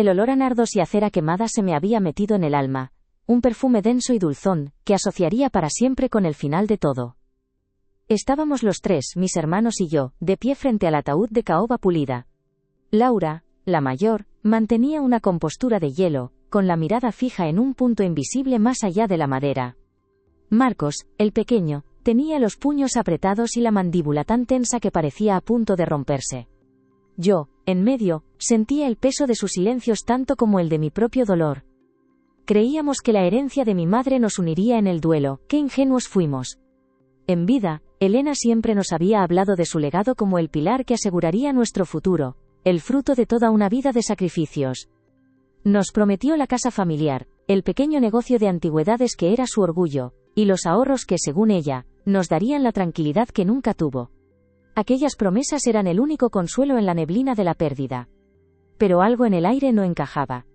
El olor a nardos y a cera quemada se me había metido en el alma, un perfume denso y dulzón, que asociaría para siempre con el final de todo. Estábamos los tres, mis hermanos y yo, de pie frente al ataúd de caoba pulida. Laura, la mayor, mantenía una compostura de hielo, con la mirada fija en un punto invisible más allá de la madera. Marcos, el pequeño, tenía los puños apretados y la mandíbula tan tensa que parecía a punto de romperse. Yo, en medio, sentía el peso de sus silencios tanto como el de mi propio dolor. Creíamos que la herencia de mi madre nos uniría en el duelo, qué ingenuos fuimos. En vida, Elena siempre nos había hablado de su legado como el pilar que aseguraría nuestro futuro, el fruto de toda una vida de sacrificios. Nos prometió la casa familiar, el pequeño negocio de antigüedades que era su orgullo, y los ahorros que, según ella, nos darían la tranquilidad que nunca tuvo. Aquellas promesas eran el único consuelo en la neblina de la pérdida. Pero algo en el aire no encajaba.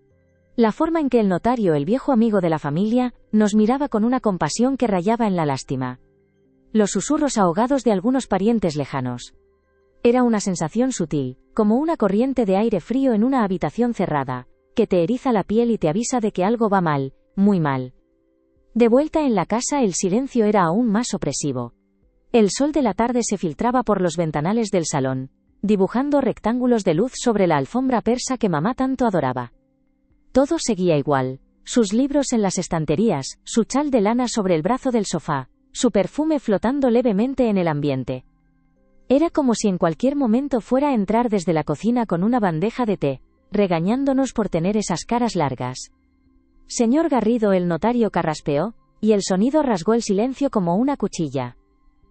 La forma en que el notario, el viejo amigo de la familia, nos miraba con una compasión que rayaba en la lástima. Los susurros ahogados de algunos parientes lejanos. Era una sensación sutil, como una corriente de aire frío en una habitación cerrada, que te eriza la piel y te avisa de que algo va mal, muy mal. De vuelta en la casa el silencio era aún más opresivo. El sol de la tarde se filtraba por los ventanales del salón, dibujando rectángulos de luz sobre la alfombra persa que mamá tanto adoraba. Todo seguía igual, sus libros en las estanterías, su chal de lana sobre el brazo del sofá, su perfume flotando levemente en el ambiente. Era como si en cualquier momento fuera a entrar desde la cocina con una bandeja de té, regañándonos por tener esas caras largas. Señor Garrido, el notario carraspeó, y el sonido rasgó el silencio como una cuchilla.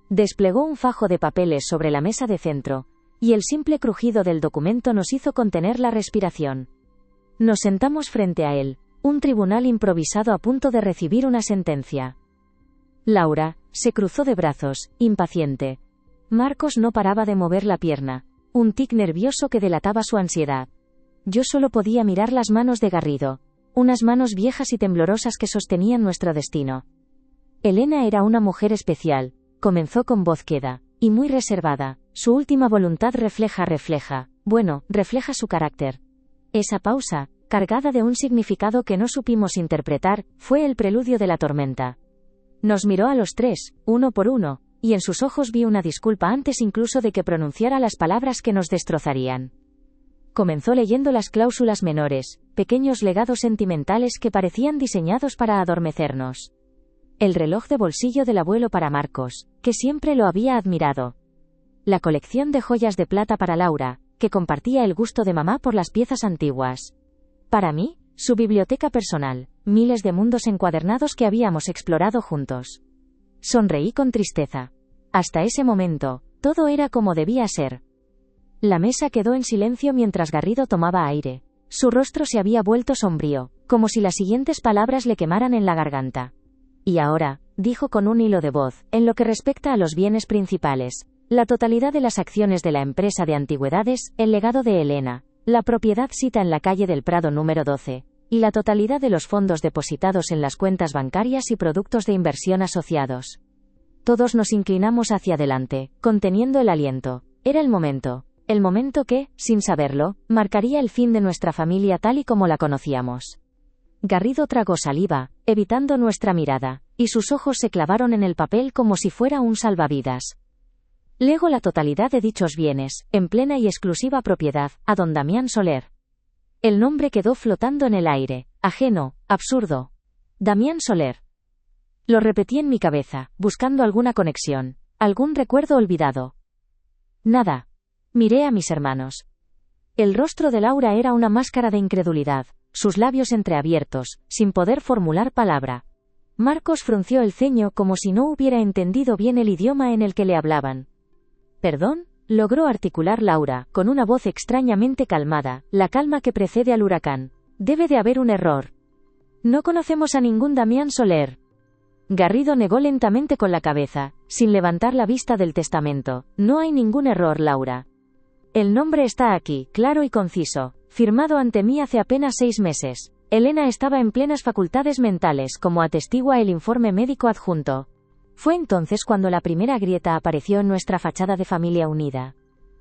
Desplegó un fajo de papeles sobre la mesa de centro, y el simple crujido del documento nos hizo contener la respiración. Nos sentamos frente a él, un tribunal improvisado a punto de recibir una sentencia. Laura se cruzó de brazos, impaciente. Marcos no paraba de mover la pierna, un tic nervioso que delataba su ansiedad. Yo solo podía mirar las manos de Garrido, unas manos viejas y temblorosas que sostenían nuestro destino. Elena era una mujer especial, comenzó con voz queda, y muy reservada. Su última voluntad refleja su carácter. Esa pausa, cargada de un significado que no supimos interpretar, fue el preludio de la tormenta. Nos miró a los tres, uno por uno, y en sus ojos vi una disculpa antes incluso de que pronunciara las palabras que nos destrozarían. Comenzó leyendo las cláusulas menores, pequeños legados sentimentales que parecían diseñados para adormecernos. El reloj de bolsillo del abuelo para Marcos, que siempre lo había admirado. La colección de joyas de plata para Laura, que compartía el gusto de mamá por las piezas antiguas. Para mí, su biblioteca personal, miles de mundos encuadernados que habíamos explorado juntos. Sonreí con tristeza. Hasta ese momento, todo era como debía ser. La mesa quedó en silencio mientras Garrido tomaba aire. Su rostro se había vuelto sombrío, como si las siguientes palabras le quemaran en la garganta. Y ahora, dijo con un hilo de voz, en lo que respecta a los bienes principales, la totalidad de las acciones de la empresa de antigüedades, el legado de Elena, la propiedad sita en la calle del Prado número 12, y la totalidad de los fondos depositados en las cuentas bancarias y productos de inversión asociados. Todos nos inclinamos hacia adelante, conteniendo el aliento. Era el momento que, sin saberlo, marcaría el fin de nuestra familia tal y como la conocíamos. Garrido tragó saliva, evitando nuestra mirada, y sus ojos se clavaron en el papel como si fuera un salvavidas. Lego la totalidad de dichos bienes, en plena y exclusiva propiedad, a don Damián Soler. El nombre quedó flotando en el aire, ajeno, absurdo. Damián Soler. Lo repetí en mi cabeza, buscando alguna conexión, algún recuerdo olvidado. Nada. Miré a mis hermanos. El rostro de Laura era una máscara de incredulidad, sus labios entreabiertos, sin poder formular palabra. Marcos frunció el ceño como si no hubiera entendido bien el idioma en el que le hablaban. «¿Perdón?», logró articular Laura, con una voz extrañamente calmada, la calma que precede al huracán. «Debe de haber un error. No conocemos a ningún Damián Soler». Garrido negó lentamente con la cabeza, sin levantar la vista del testamento. «No hay ningún error, Laura. El nombre está aquí, claro y conciso, firmado ante mí hace apenas 6 meses. Elena estaba en plenas facultades mentales, como atestigua el informe médico adjunto. Fue entonces cuando la primera grieta apareció en nuestra fachada de familia unida».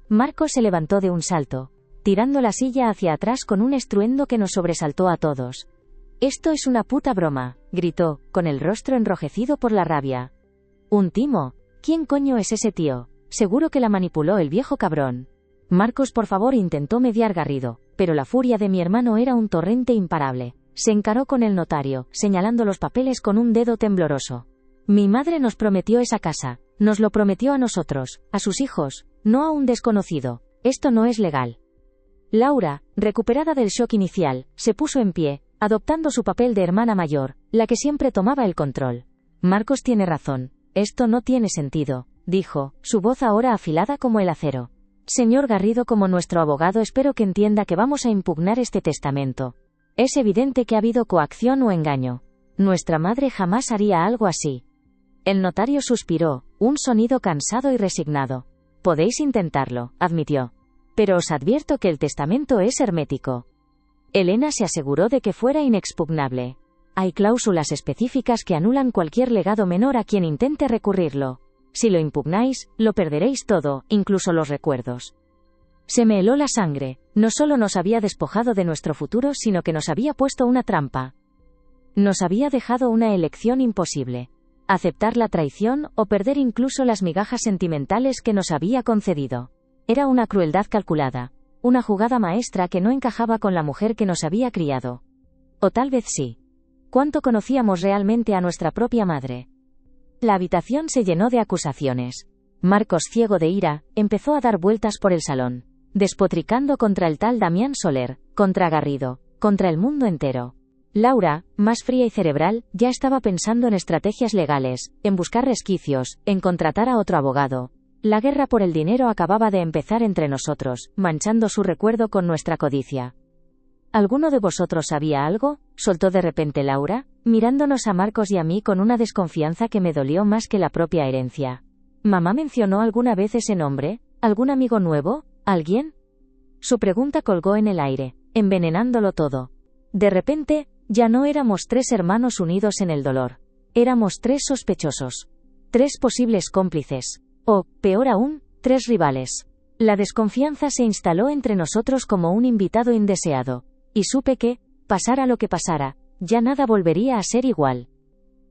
Marcos se levantó de un salto. tirando la silla hacia atrás con un estruendo que nos sobresaltó a todos. «Esto es una puta broma», gritó, con el rostro enrojecido por la rabia. «¿Un timo? ¿Quién coño es ese tío? Seguro que la manipuló el viejo cabrón». «Marcos, por favor», intentó mediar Garrido, pero la furia de mi hermano era un torrente imparable. Se encaró con el notario, señalando los papeles con un dedo tembloroso. «Mi madre nos prometió esa casa. Nos lo prometió a nosotros, a sus hijos, no a un desconocido. Esto no es legal». Laura, recuperada del shock inicial, se puso en pie, adoptando su papel de hermana mayor, la que siempre tomaba el control. «Marcos tiene razón. Esto no tiene sentido», dijo, su voz ahora afilada como el acero. «Señor Garrido, como nuestro abogado espero que entienda que vamos a impugnar este testamento. Es evidente que ha habido coacción o engaño. Nuestra madre jamás haría algo así». El notario suspiró, un sonido cansado y resignado. «Podéis intentarlo», admitió. «Pero os advierto que el testamento es hermético». Elena se aseguró de que fuera inexpugnable. «Hay cláusulas específicas que anulan cualquier legado menor a quien intente recurrirlo. Si lo impugnáis, lo perderéis todo, incluso los recuerdos». Se me heló la sangre. No solo nos había despojado de nuestro futuro, sino que nos había puesto una trampa. Nos había dejado una elección imposible. Aceptar la traición o perder incluso las migajas sentimentales que nos había concedido. Era una crueldad calculada. Una jugada maestra que no encajaba con la mujer que nos había criado. O tal vez sí. ¿Cuánto conocíamos realmente a nuestra propia madre? La habitación se llenó de acusaciones. Marcos, ciego de ira, empezó a dar vueltas por el salón, despotricando contra el tal Damián Soler, contra Garrido, contra el mundo entero. Laura, más fría y cerebral, ya estaba pensando en estrategias legales, en buscar resquicios, en contratar a otro abogado. La guerra por el dinero acababa de empezar entre nosotros, manchando su recuerdo con nuestra codicia. ¿Alguno de vosotros sabía algo?, soltó de repente Laura, mirándonos a Marcos y a mí con una desconfianza que me dolió más que la propia herencia. ¿Mamá mencionó alguna vez ese nombre? ¿Algún amigo nuevo? ¿Alguien? Su pregunta colgó en el aire, envenenándolo todo. De repente, ya no éramos 3 hermanos unidos en el dolor. Éramos 3 sospechosos. 3 posibles cómplices. O, peor aún, 3 rivales. La desconfianza se instaló entre nosotros como un invitado indeseado. Y supe que, pasara lo que pasara, ya nada volvería a ser igual.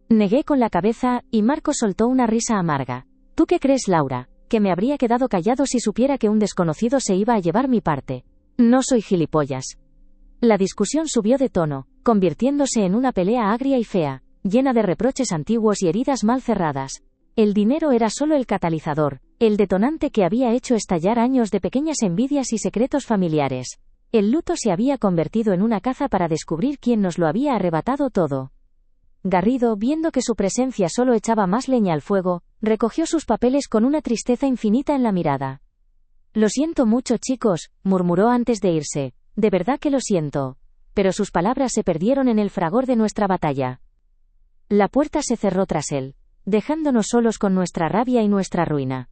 Negué con la cabeza, y Marcos soltó una risa amarga. ¿Tú qué crees, Laura? ¿Que me habría quedado callado si supiera que un desconocido se iba a llevar mi parte? No soy gilipollas. La discusión subió de tono, convirtiéndose en una pelea agria y fea, llena de reproches antiguos y heridas mal cerradas. El dinero era solo el catalizador, el detonante que había hecho estallar años de pequeñas envidias y secretos familiares. El luto se había convertido en una caza para descubrir quién nos lo había arrebatado todo. Garrido, viendo que su presencia solo echaba más leña al fuego, recogió sus papeles con una tristeza infinita en la mirada. «Lo siento mucho, chicos», murmuró antes de irse. «De verdad que lo siento». Pero sus palabras se perdieron en el fragor de nuestra batalla. La puerta se cerró tras él, dejándonos solos con nuestra rabia y nuestra ruina.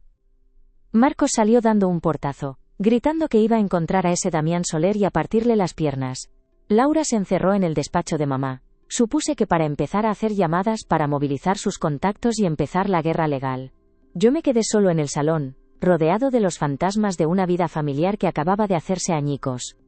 Marcos salió dando un portazo, gritando que iba a encontrar a ese Damián Soler y a partirle las piernas. Laura se encerró en el despacho de mamá. Supuse que para empezar a hacer llamadas para movilizar sus contactos y empezar la guerra legal. Yo me quedé solo en el salón, rodeado de los fantasmas de una vida familiar que acababa de hacerse añicos.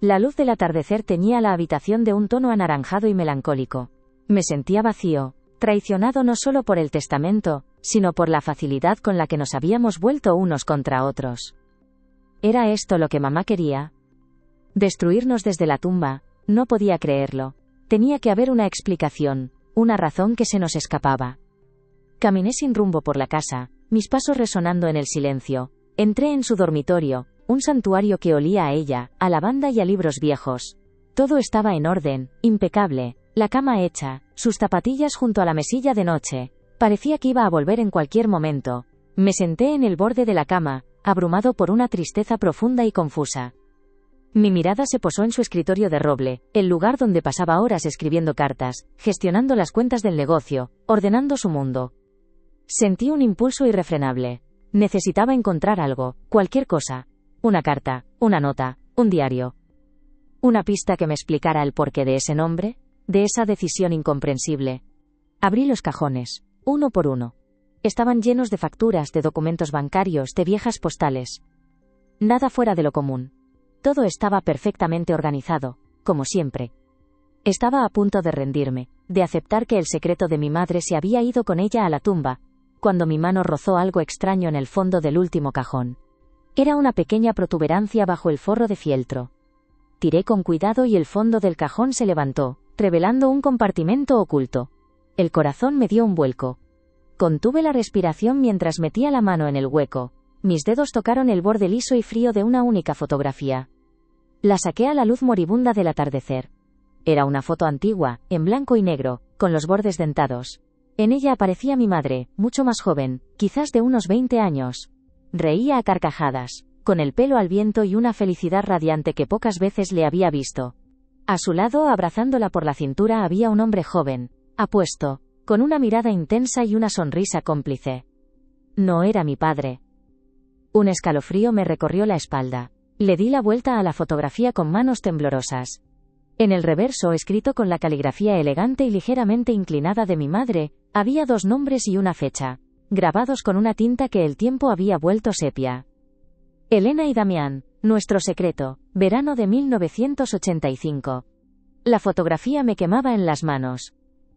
La luz del atardecer teñía la habitación de un tono anaranjado y melancólico. Me sentía vacío, traicionado no solo por el testamento, sino por la facilidad con la que nos habíamos vuelto unos contra otros. ¿Era esto lo que mamá quería? ¿Destruirnos desde la tumba? No podía creerlo. Tenía que haber una explicación, una razón que se nos escapaba. Caminé sin rumbo por la casa, mis pasos resonando en el silencio. Entré en su dormitorio, un santuario que olía a ella, a lavanda y a libros viejos. Todo estaba en orden, impecable, la cama hecha, sus zapatillas junto a la mesilla de noche. Parecía que iba a volver en cualquier momento. Me senté en el borde de la cama, abrumado por una tristeza profunda y confusa. Mi mirada se posó en su escritorio de roble, el lugar donde pasaba horas escribiendo cartas, gestionando las cuentas del negocio, ordenando su mundo. Sentí un impulso irrefrenable. Necesitaba encontrar algo, cualquier cosa. Una carta, una nota, un diario. Una pista que me explicara el porqué de ese nombre, de esa decisión incomprensible. Abrí los cajones, uno por uno. Estaban llenos de facturas, de documentos bancarios, de viejas postales. Nada fuera de lo común. Todo estaba perfectamente organizado, como siempre. Estaba a punto de rendirme, de aceptar que el secreto de mi madre se había ido con ella a la tumba, cuando mi mano rozó algo extraño en el fondo del último cajón. Era una pequeña protuberancia bajo el forro de fieltro. Tiré con cuidado y el fondo del cajón se levantó, revelando un compartimento oculto. El corazón me dio un vuelco. Contuve la respiración mientras metía la mano en el hueco. Mis dedos tocaron el borde liso y frío de una única fotografía. La saqué a la luz moribunda del atardecer. Era una foto antigua, en blanco y negro, con los bordes dentados. En ella aparecía mi madre, mucho más joven, quizás de unos 20 años. Reía a carcajadas, con el pelo al viento y una felicidad radiante que pocas veces le había visto. A su lado, abrazándola por la cintura, había un hombre joven, apuesto, con una mirada intensa y una sonrisa cómplice. No era mi padre. Un escalofrío me recorrió la espalda. Le di la vuelta a la fotografía con manos temblorosas. En el reverso, escrito con la caligrafía elegante y ligeramente inclinada de mi madre, había 2 nombres y una fecha, grabados con una tinta que el tiempo había vuelto sepia. Elena y Damián, nuestro secreto, verano de 1985. La fotografía me quemaba en las manos.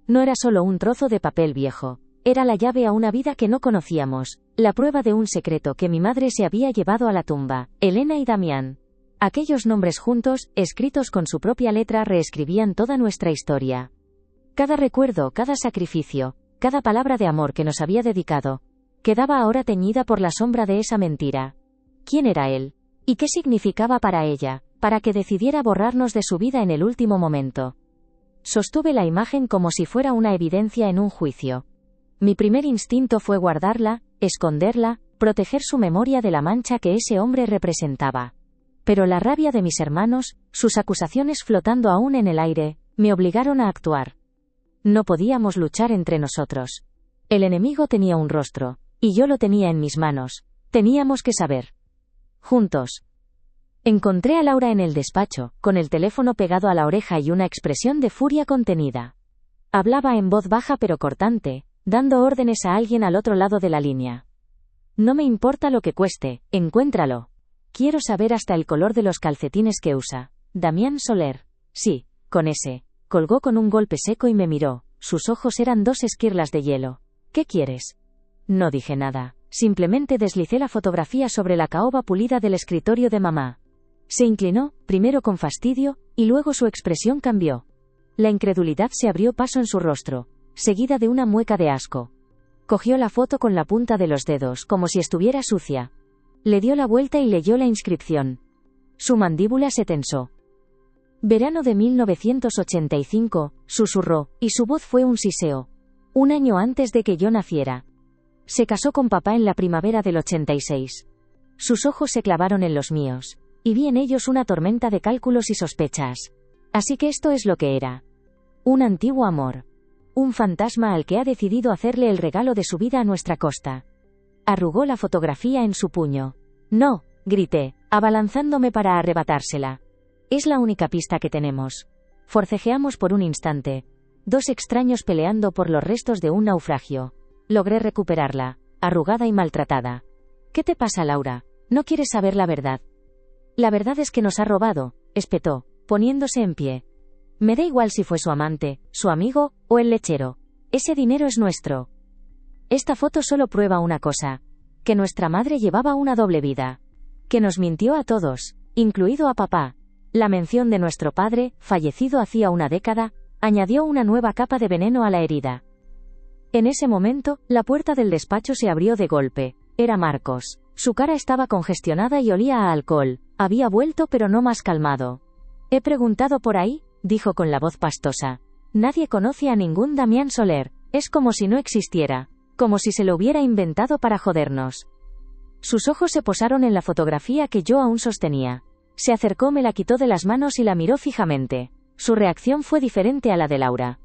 No era solo un trozo de papel viejo, era la llave a una vida que no conocíamos, la prueba de un secreto que mi madre se había llevado a la tumba. Elena y Damián. Aquellos nombres juntos, escritos con su propia letra, reescribían toda nuestra historia. Cada recuerdo, cada sacrificio, cada palabra de amor que nos había dedicado, quedaba ahora teñida por la sombra de esa mentira. ¿Quién era él? ¿Y qué significaba para ella, para que decidiera borrarnos de su vida en el último momento? Sostuve la imagen como si fuera una evidencia en un juicio. Mi primer instinto fue guardarla, esconderla, proteger su memoria de la mancha que ese hombre representaba. Pero la rabia de mis hermanos, sus acusaciones flotando aún en el aire, me obligaron a actuar. No podíamos luchar entre nosotros. El enemigo tenía un rostro, y yo lo tenía en mis manos. Teníamos que saber. Juntos. Encontré a Laura en el despacho, con el teléfono pegado a la oreja y una expresión de furia contenida. Hablaba en voz baja pero cortante, dando órdenes a alguien al otro lado de la línea. No me importa lo que cueste, encuéntralo. Quiero saber hasta el color de los calcetines que usa. Damián Soler. Sí, con ese. Colgó con un golpe seco y me miró. Sus ojos eran 2 esquirlas de hielo. ¿Qué quieres? No dije nada. Simplemente deslicé la fotografía sobre la caoba pulida del escritorio de mamá. Se inclinó, primero con fastidio, y luego su expresión cambió. La incredulidad se abrió paso en su rostro, seguida de una mueca de asco. Cogió la foto con la punta de los dedos, como si estuviera sucia. Le dio la vuelta y leyó la inscripción. Su mandíbula se tensó. Verano de 1985, susurró, y su voz fue un siseo. 1 año antes de que yo naciera. Se casó con papá en la primavera del 86. Sus ojos se clavaron en los míos, y vi en ellos una tormenta de cálculos y sospechas. Así que esto es lo que era. Un antiguo amor. Un fantasma al que ha decidido hacerle el regalo de su vida a nuestra costa. Arrugó la fotografía en su puño. No, grité, abalanzándome para arrebatársela. Es la única pista que tenemos. Forcejeamos por un instante. 2 extraños peleando por los restos de un naufragio. Logré recuperarla, arrugada y maltratada. ¿Qué te pasa, Laura? ¿No quieres saber la verdad? La verdad es que nos ha robado, espetó, poniéndose en pie. Me da igual si fue su amante, su amigo, o el lechero. Ese dinero es nuestro. Esta foto solo prueba una cosa. Que nuestra madre llevaba una doble vida. Que nos mintió a todos, incluido a papá. La mención de nuestro padre, fallecido hacía una década, añadió una nueva capa de veneno a la herida. En ese momento, la puerta del despacho se abrió de golpe. Era Marcos. Su cara estaba congestionada y olía a alcohol. Había vuelto pero no más calmado. He preguntado por ahí, dijo con la voz pastosa. Nadie conoce a ningún Damián Soler. Es como si no existiera. Como si se lo hubiera inventado para jodernos. Sus ojos se posaron en la fotografía que yo aún sostenía. Se acercó, me la quitó de las manos y la miró fijamente. Su reacción fue diferente a la de Laura.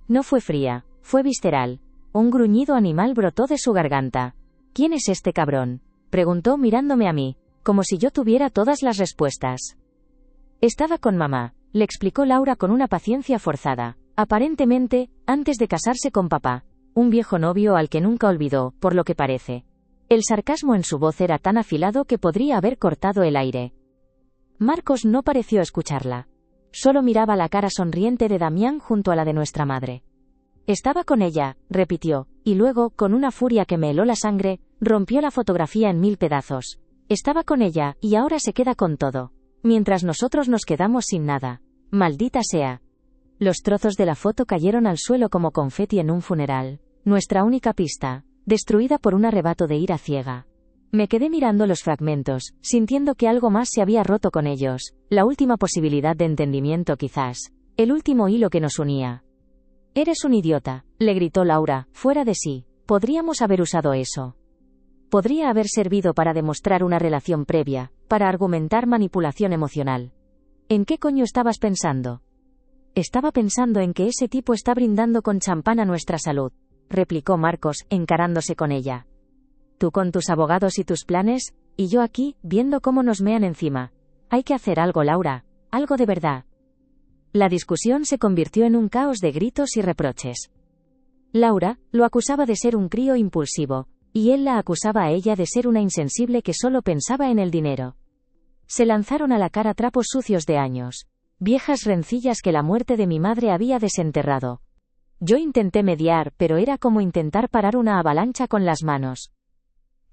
No fue fría, fue visceral. Un gruñido animal brotó de su garganta. ¿Quién es este cabrón?, preguntó mirándome a mí, como si yo tuviera todas las respuestas. Estaba con mamá, le explicó Laura con una paciencia forzada. Aparentemente, antes de casarse con papá. Un viejo novio al que nunca olvidó, por lo que parece. El sarcasmo en su voz era tan afilado que podría haber cortado el aire. Marcos no pareció escucharla. Solo miraba la cara sonriente de Damián junto a la de nuestra madre. Estaba con ella, repitió, y luego, con una furia que me heló la sangre, rompió la fotografía en 1000 pedazos. Estaba con ella, y ahora se queda con todo. Mientras nosotros nos quedamos sin nada. Maldita sea. Los trozos de la foto cayeron al suelo como confeti en un funeral. Nuestra única pista, destruida por un arrebato de ira ciega. Me quedé mirando los fragmentos, sintiendo que algo más se había roto con ellos, la última posibilidad de entendimiento quizás, el último hilo que nos unía. «Eres un idiota», le gritó Laura, fuera de sí. Podríamos haber usado eso. Podría haber servido para demostrar una relación previa, para argumentar manipulación emocional. ¿En qué coño estabas pensando? Estaba pensando en que ese tipo está brindando con champán a nuestra salud, replicó Marcos, encarándose con ella. Tú con tus abogados y tus planes, y yo aquí, viendo cómo nos mean encima. Hay que hacer algo, Laura, algo de verdad. La discusión se convirtió en un caos de gritos y reproches. Laura lo acusaba de ser un crío impulsivo, y él la acusaba a ella de ser una insensible que solo pensaba en el dinero. Se lanzaron a la cara trapos sucios de años, viejas rencillas que la muerte de mi madre había desenterrado. Yo intenté mediar, pero era como intentar parar una avalancha con las manos.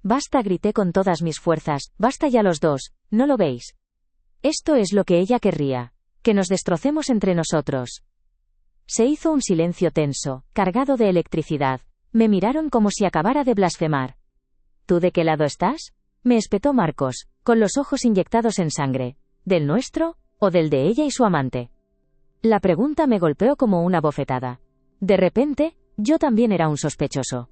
Basta, grité con todas mis fuerzas, basta ya los dos, ¿no lo veis? Esto es lo que ella querría, que nos destrocemos entre nosotros. Se hizo un silencio tenso, cargado de electricidad. Me miraron como si acabara de blasfemar. ¿Tú de qué lado estás?, me espetó Marcos, con los ojos inyectados en sangre. ¿Del nuestro, o del de ella y su amante? La pregunta me golpeó como una bofetada. De repente, yo también era un sospechoso.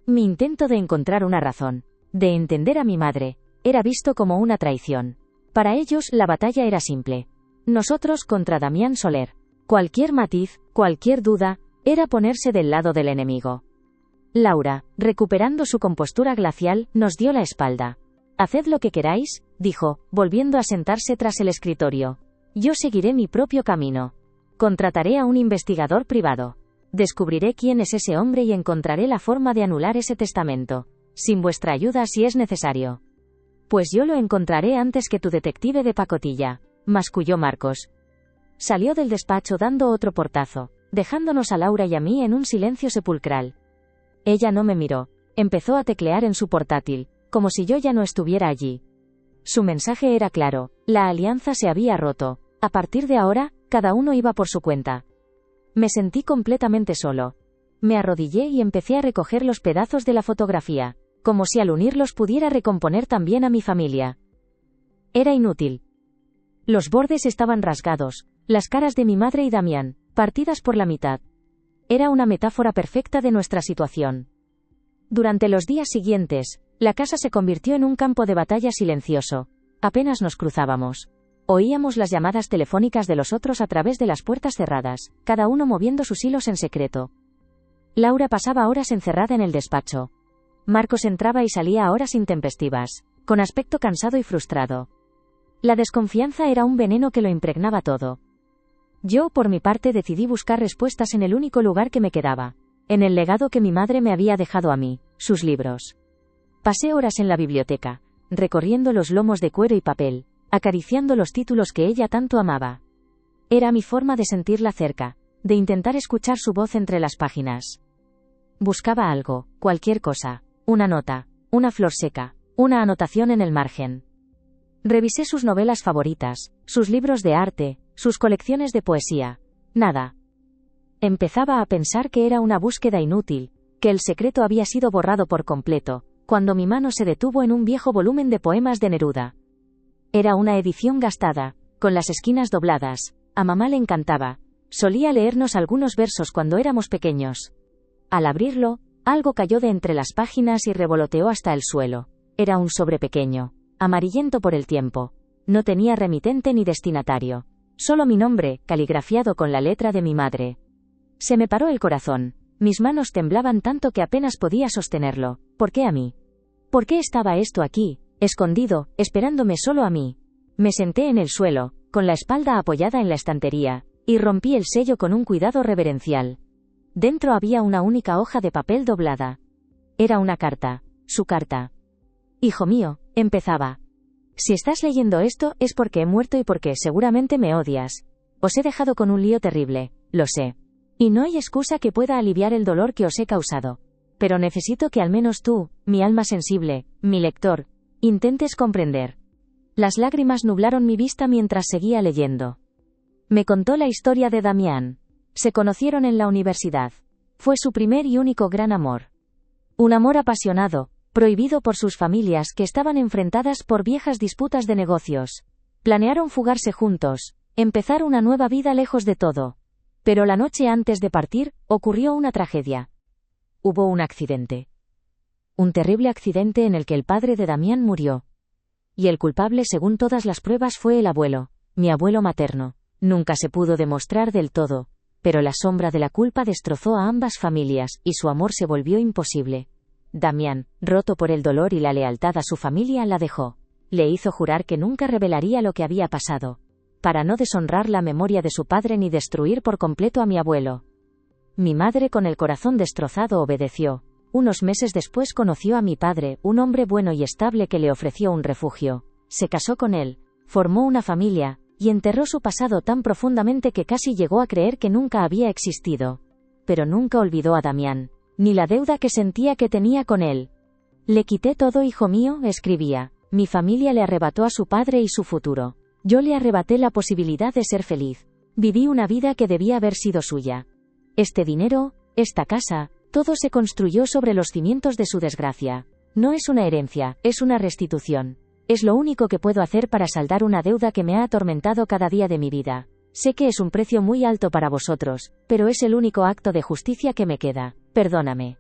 Mi intento de encontrar una razón, de entender a mi madre, era visto como una traición. Para ellos la batalla era simple. Nosotros contra Damián Soler. Cualquier matiz, cualquier duda, era ponerse del lado del enemigo. Laura, recuperando su compostura glacial, nos dio la espalda. Haced lo que queráis, dijo, volviendo a sentarse tras el escritorio. Yo seguiré mi propio camino. Contrataré a un investigador privado. Descubriré quién es ese hombre y encontraré la forma de anular ese testamento. Sin vuestra ayuda si es necesario. Pues yo lo encontraré antes que tu detective de pacotilla, masculló Marcos. Salió del despacho dando otro portazo, dejándonos a Laura y a mí en un silencio sepulcral. Ella no me miró. Empezó a teclear en su portátil, como si yo ya no estuviera allí. Su mensaje era claro, la alianza se había roto. A partir de ahora, cada uno iba por su cuenta. Me sentí completamente solo. Me arrodillé y empecé a recoger los pedazos de la fotografía, como si al unirlos pudiera recomponer también a mi familia. Era inútil. Los bordes estaban rasgados, las caras de mi madre y Damián, partidas por la mitad. Era una metáfora perfecta de nuestra situación. Durante los días siguientes, la casa se convirtió en un campo de batalla silencioso. Apenas nos cruzábamos. Oíamos las llamadas telefónicas de los otros a través de las puertas cerradas, cada uno moviendo sus hilos en secreto. Laura pasaba horas encerrada en el despacho. Marcos entraba y salía a horas intempestivas, con aspecto cansado y frustrado. La desconfianza era un veneno que lo impregnaba todo. Yo, por mi parte, decidí buscar respuestas en el único lugar que me quedaba, en el legado que mi madre me había dejado a mí, sus libros. Pasé horas en la biblioteca, recorriendo los lomos de cuero y papel, acariciando los títulos que ella tanto amaba. Era mi forma de sentirla cerca, de intentar escuchar su voz entre las páginas. Buscaba algo, cualquier cosa, una nota, una flor seca, una anotación en el margen. Revisé sus novelas favoritas, sus libros de arte, sus colecciones de poesía. Nada. Empezaba a pensar que era una búsqueda inútil, que el secreto había sido borrado por completo, cuando mi mano se detuvo en un viejo volumen de poemas de Neruda. Era una edición gastada, con las esquinas dobladas. A mamá le encantaba. Solía leernos algunos versos cuando éramos pequeños. Al abrirlo, algo cayó de entre las páginas y revoloteó hasta el suelo. Era un sobre pequeño, amarillento por el tiempo. No tenía remitente ni destinatario. Solo mi nombre, caligrafiado con la letra de mi madre. Se me paró el corazón. Mis manos temblaban tanto que apenas podía sostenerlo. ¿Por qué a mí? ¿Por qué estaba esto aquí, escondido, esperándome solo a mí? Me senté en el suelo, con la espalda apoyada en la estantería, y rompí el sello con un cuidado reverencial. Dentro había una única hoja de papel doblada. Era una carta, su carta. Hijo mío, empezaba. Si estás leyendo esto, es porque he muerto y porque seguramente me odias. Os he dejado con un lío terrible, lo sé. Y no hay excusa que pueda aliviar el dolor que os he causado. Pero necesito que al menos tú, mi alma sensible, mi lector, intentes comprender. Las lágrimas nublaron mi vista mientras seguía leyendo. Me contó la historia de Damián. Se conocieron en la universidad. Fue su primer y único gran amor. Un amor apasionado, prohibido por sus familias que estaban enfrentadas por viejas disputas de negocios. Planearon fugarse juntos, empezar una nueva vida lejos de todo. Pero la noche antes de partir, ocurrió una tragedia. Hubo un accidente. Un terrible accidente en el que el padre de Damián murió. Y el culpable, según todas las pruebas, fue el abuelo, mi abuelo materno. Nunca se pudo demostrar del todo, pero la sombra de la culpa destrozó a ambas familias, y su amor se volvió imposible. Damián, roto por el dolor y la lealtad a su familia, la dejó. Le hizo jurar que nunca revelaría lo que había pasado, para no deshonrar la memoria de su padre ni destruir por completo a mi abuelo. Mi madre, con el corazón destrozado, obedeció. Unos meses después conoció a mi padre, un hombre bueno y estable que le ofreció un refugio. Se casó con él, formó una familia, y enterró su pasado tan profundamente que casi llegó a creer que nunca había existido. Pero nunca olvidó a Damián, ni la deuda que sentía que tenía con él. Le quité todo, hijo mío, escribía. Mi familia le arrebató a su padre y su futuro. Yo le arrebaté la posibilidad de ser feliz. Viví una vida que debía haber sido suya. Este dinero, esta casa, todo se construyó sobre los cimientos de su desgracia. No es una herencia, es una restitución. Es lo único que puedo hacer para saldar una deuda que me ha atormentado cada día de mi vida. Sé que es un precio muy alto para vosotros, pero es el único acto de justicia que me queda. Perdóname.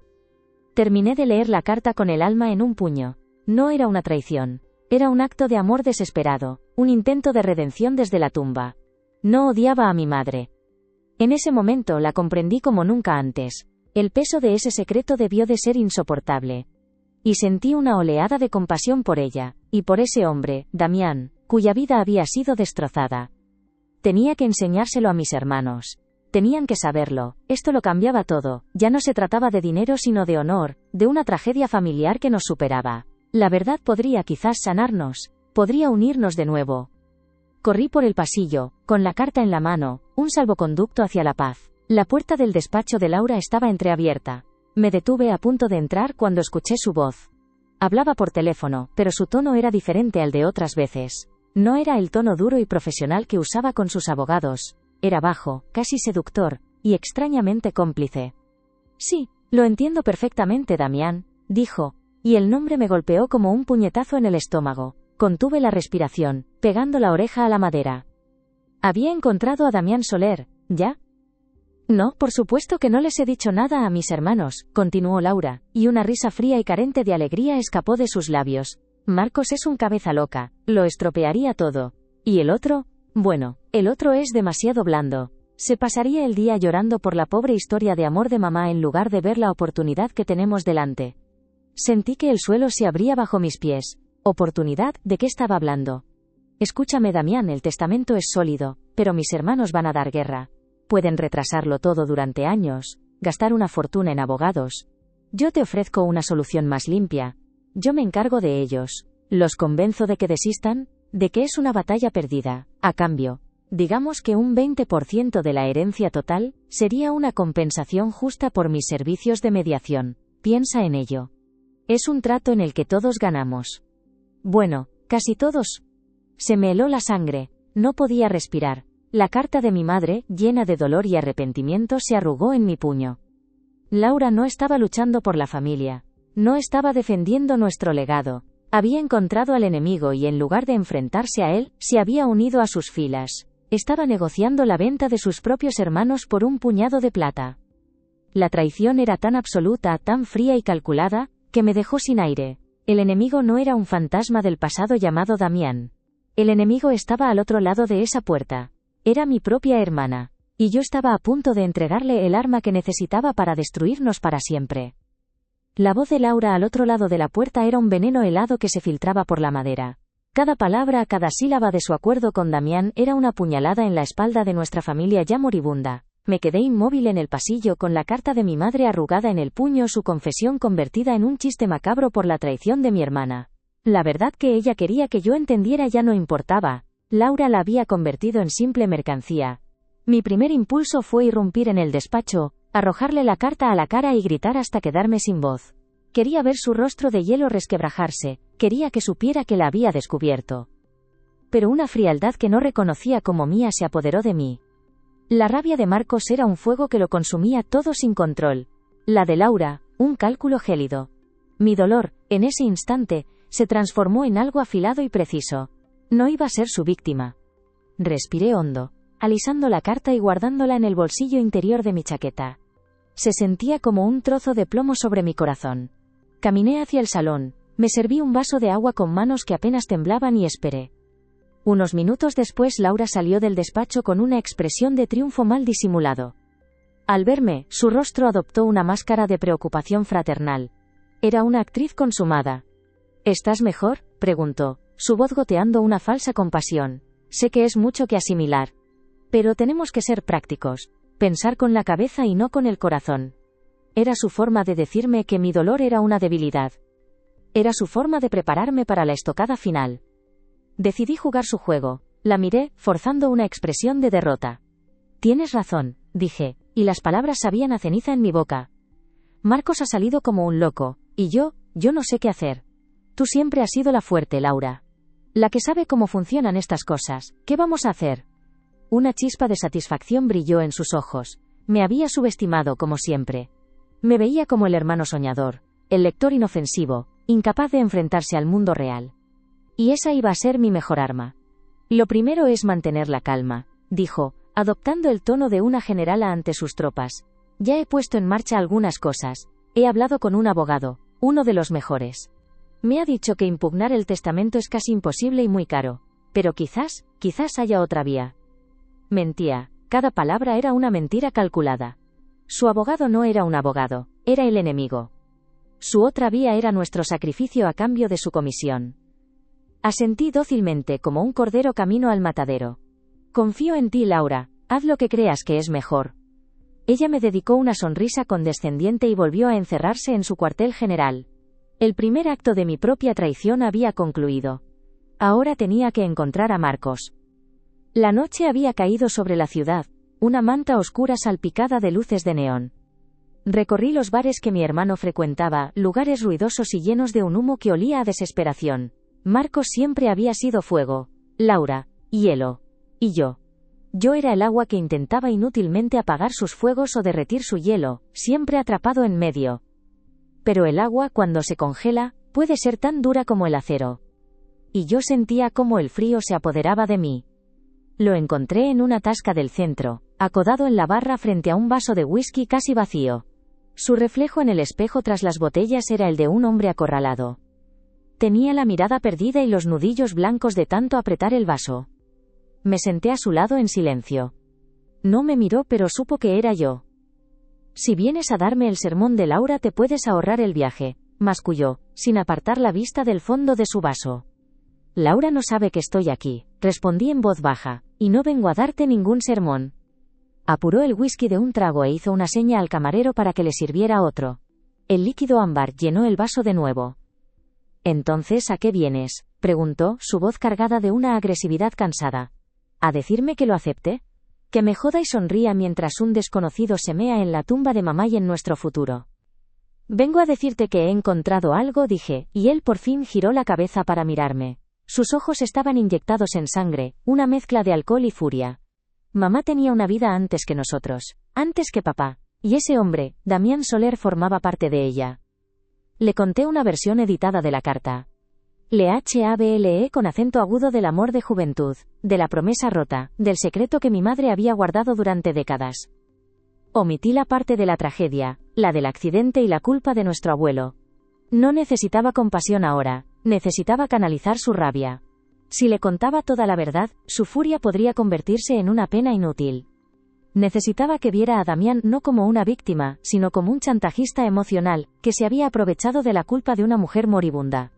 Terminé de leer la carta con el alma en un puño. No era una traición. Era un acto de amor desesperado, un intento de redención desde la tumba. No odiaba a mi madre. En ese momento la comprendí como nunca antes. El peso de ese secreto debió de ser insoportable. Y sentí una oleada de compasión por ella, y por ese hombre, Damián, cuya vida había sido destrozada. Tenía que enseñárselo a mis hermanos. Tenían que saberlo, esto lo cambiaba todo, ya no se trataba de dinero sino de honor, de una tragedia familiar que nos superaba. La verdad podría quizás sanarnos, podría unirnos de nuevo. Corrí por el pasillo, con la carta en la mano, un salvoconducto hacia la paz. La puerta del despacho de Laura estaba entreabierta. Me detuve a punto de entrar cuando escuché su voz. Hablaba por teléfono, pero su tono era diferente al de otras veces. No era el tono duro y profesional que usaba con sus abogados. Era bajo, casi seductor, y extrañamente cómplice. Sí, lo entiendo perfectamente, Damián, dijo, y el nombre me golpeó como un puñetazo en el estómago. Contuve la respiración, pegando la oreja a la madera. Había encontrado a Damián Soler, ¿ya? No, por supuesto que no les he dicho nada a mis hermanos, continuó Laura, y una risa fría y carente de alegría escapó de sus labios. Marcos es un cabeza loca, lo estropearía todo. ¿Y el otro? Bueno, el otro es demasiado blando. Se pasaría el día llorando por la pobre historia de amor de mamá en lugar de ver la oportunidad que tenemos delante. Sentí que el suelo se abría bajo mis pies. ¿Oportunidad? ¿De qué estaba hablando? Escúchame, Damián, el testamento es sólido, pero mis hermanos van a dar guerra. Pueden retrasarlo todo durante años, gastar una fortuna en abogados. Yo te ofrezco una solución más limpia. Yo me encargo de ellos. Los convenzo de que desistan, de que es una batalla perdida. A cambio, digamos que un 20% de la herencia total sería una compensación justa por mis servicios de mediación. Piensa en ello. Es un trato en el que todos ganamos. Bueno, casi todos. Se me heló la sangre. No podía respirar. La carta de mi madre, llena de dolor y arrepentimiento, se arrugó en mi puño. Laura no estaba luchando por la familia. No estaba defendiendo nuestro legado. Había encontrado al enemigo y en lugar de enfrentarse a él, se había unido a sus filas. Estaba negociando la venta de sus propios hermanos por un puñado de plata. La traición era tan absoluta, tan fría y calculada, que me dejó sin aire. El enemigo no era un fantasma del pasado llamado Damián. El enemigo estaba al otro lado de esa puerta. Era mi propia hermana. Y yo estaba a punto de entregarle el arma que necesitaba para destruirnos para siempre. La voz de Laura al otro lado de la puerta era un veneno helado que se filtraba por la madera. Cada palabra, cada sílaba de su acuerdo con Damián era una puñalada en la espalda de nuestra familia ya moribunda. Me quedé inmóvil en el pasillo con la carta de mi madre arrugada en el puño, su confesión convertida en un chiste macabro por la traición de mi hermana. La verdad que ella quería que yo entendiera ya no importaba. Laura la había convertido en simple mercancía. Mi primer impulso fue irrumpir en el despacho, arrojarle la carta a la cara y gritar hasta quedarme sin voz. Quería ver su rostro de hielo resquebrajarse, quería que supiera que la había descubierto. Pero una frialdad que no reconocía como mía se apoderó de mí. La rabia de Marcos era un fuego que lo consumía todo sin control. La de Laura, un cálculo gélido. Mi dolor, en ese instante, se transformó en algo afilado y preciso. No iba a ser su víctima. Respiré hondo, alisando la carta y guardándola en el bolsillo interior de mi chaqueta. Se sentía como un trozo de plomo sobre mi corazón. Caminé hacia el salón, me serví un vaso de agua con manos que apenas temblaban y esperé. Unos minutos después Laura salió del despacho con una expresión de triunfo mal disimulado. Al verme, su rostro adoptó una máscara de preocupación fraternal. Era una actriz consumada. ¿Estás mejor?, preguntó, su voz goteando una falsa compasión. Sé que es mucho que asimilar. Pero tenemos que ser prácticos. Pensar con la cabeza y no con el corazón. Era su forma de decirme que mi dolor era una debilidad. Era su forma de prepararme para la estocada final. Decidí jugar su juego. La miré, forzando una expresión de derrota. Tienes razón, dije, y las palabras sabían a ceniza en mi boca. Marcos ha salido como un loco, y yo no sé qué hacer. Tú siempre has sido la fuerte, Laura. La que sabe cómo funcionan estas cosas. ¿Qué vamos a hacer? Una chispa de satisfacción brilló en sus ojos. Me había subestimado como siempre. Me veía como el hermano soñador, el lector inofensivo, incapaz de enfrentarse al mundo real. Y esa iba a ser mi mejor arma. Lo primero es mantener la calma, dijo, adoptando el tono de una generala ante sus tropas. Ya he puesto en marcha algunas cosas. He hablado con un abogado, uno de los mejores. Me ha dicho que impugnar el testamento es casi imposible y muy caro. Pero quizás haya otra vía. Mentía, cada palabra era una mentira calculada. Su abogado no era un abogado, era el enemigo. Su otra vía era nuestro sacrificio a cambio de su comisión. Asentí dócilmente como un cordero camino al matadero. Confío en ti, Laura, haz lo que creas que es mejor. Ella me dedicó una sonrisa condescendiente y volvió a encerrarse en su cuartel general. El primer acto de mi propia traición había concluido. Ahora tenía que encontrar a Marcos. La noche había caído sobre la ciudad, una manta oscura salpicada de luces de neón. Recorrí los bares que mi hermano frecuentaba, lugares ruidosos y llenos de un humo que olía a desesperación. Marcos siempre había sido fuego, Laura, hielo. Y yo. Yo era el agua que intentaba inútilmente apagar sus fuegos o derretir su hielo, siempre atrapado en medio. Pero el agua, cuando se congela, puede ser tan dura como el acero. Y yo sentía cómo el frío se apoderaba de mí. Lo encontré en una tasca del centro, acodado en la barra frente a un vaso de whisky casi vacío. Su reflejo en el espejo tras las botellas era el de un hombre acorralado. Tenía la mirada perdida y los nudillos blancos de tanto apretar el vaso. Me senté a su lado en silencio. No me miró, pero supo que era yo. Si vienes a darme el sermón de Laura te puedes ahorrar el viaje, masculló, sin apartar la vista del fondo de su vaso. Laura no sabe que estoy aquí, respondí en voz baja, y no vengo a darte ningún sermón. Apuró el whisky de un trago e hizo una seña al camarero para que le sirviera otro. El líquido ámbar llenó el vaso de nuevo. «¿Entonces a qué vienes?», preguntó, su voz cargada de una agresividad cansada. «¿A decirme que lo acepte? Que me joda y sonría mientras un desconocido se mea en la tumba de mamá y en nuestro futuro». «Vengo a decirte que he encontrado algo», dije, y él por fin giró la cabeza para mirarme. Sus ojos estaban inyectados en sangre, una mezcla de alcohol y furia. Mamá tenía una vida antes que nosotros, antes que papá, y ese hombre, Damián Soler, formaba parte de ella. Le conté una versión editada de la carta. Le hablé con acento agudo del amor de juventud, de la promesa rota, del secreto que mi madre había guardado durante décadas. Omití la parte de la tragedia, la del accidente y la culpa de nuestro abuelo. No necesitaba compasión ahora, necesitaba canalizar su rabia. Si le contaba toda la verdad, su furia podría convertirse en una pena inútil. Necesitaba que viera a Damián no como una víctima, sino como un chantajista emocional, que se había aprovechado de la culpa de una mujer moribunda.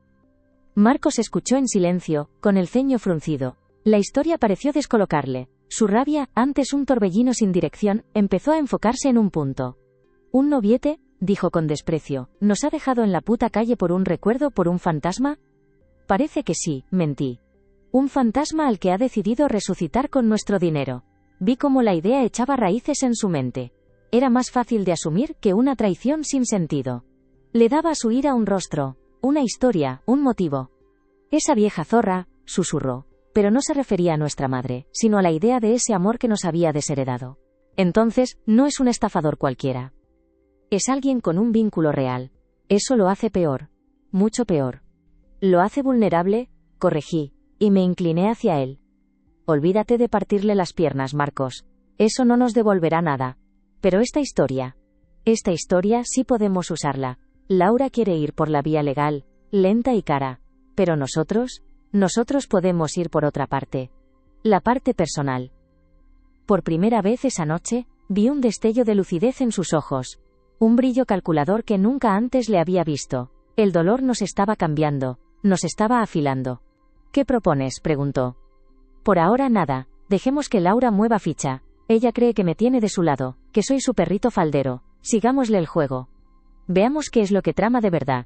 Marcos escuchó en silencio, con el ceño fruncido. La historia pareció descolocarle. Su rabia, antes un torbellino sin dirección, empezó a enfocarse en un punto. «¿Un noviete?», dijo con desprecio. «¿Nos ha dejado en la puta calle por un recuerdo, por un fantasma?». Parece que sí, mentí. Un fantasma al que ha decidido resucitar con nuestro dinero. Vi cómo la idea echaba raíces en su mente. Era más fácil de asumir que una traición sin sentido. Le daba a su ira un rostro, una historia, un motivo. Esa vieja zorra, susurró. Pero no se refería a nuestra madre, sino a la idea de ese amor que nos había desheredado. Entonces, no es un estafador cualquiera. Es alguien con un vínculo real. Eso lo hace peor. Mucho peor. Lo hace vulnerable, corregí, y me incliné hacia él. Olvídate de partirle las piernas, Marcos. Eso no nos devolverá nada. Pero esta historia sí podemos usarla. Laura quiere ir por la vía legal, lenta y cara. Pero nosotros podemos ir por otra parte. La parte personal. Por primera vez esa noche, vi un destello de lucidez en sus ojos. Un brillo calculador que nunca antes le había visto. El dolor nos estaba cambiando, nos estaba afilando. ¿Qué propones?, preguntó. Por ahora nada, dejemos que Laura mueva ficha. Ella cree que me tiene de su lado, que soy su perrito faldero. Sigámosle el juego. Veamos qué es lo que trama de verdad.